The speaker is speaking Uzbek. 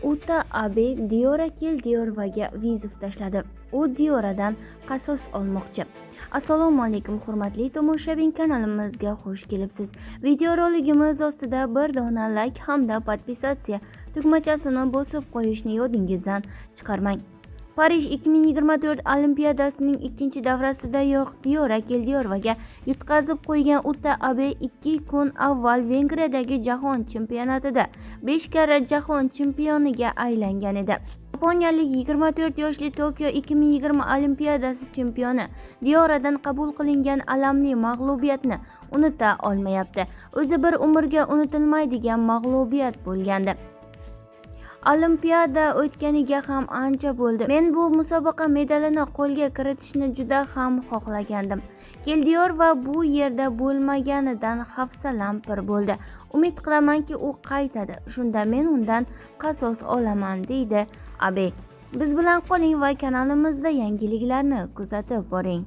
Uta Abe Diora Keldirovaga viza tashladi. U Dioradan qasos olmoqchi. Assalomu alaykum hurmatli tomoshabin, kanalimizga xush kelibsiz. Videoroligimiz ostida bir dona like hamda podpisatsiya tugmachasini bosib qo'yishni yodingizdan chiqarmang. Parij 2024 Olimpiadasining ikkinchi davrasidayoq Diora Keldirovaga yutqazib qo'ygan Uta Abe 2 kun avval Vengriyadagi jahon chempionatida 5 karra jahon chempioniga aylangan edi. Yaponiyalik 24 yoshli Tokio 2020 Olimpiadasi chempioni Dioradan qabul qilingan alamli mag'lubiyatni unuta olmayapti. O'zi bir umrga unutilmaydigan mag'lubiyat bo'lgandi. Olimpiada o'tganiga ham ancha bo'ldi. Men bu musobaqa medalini qo'lga kiritishni juda ham xohlagandim. Keldiyorova bu yerda bo'lmaganidan hafsalam pir bo'ldi. Umid qilamanki, u qaytadi. Shunda men undan qasos olaman, deydi Abe. Biz bilan qoling va kanalimizda yangiliklarni kuzatib boring.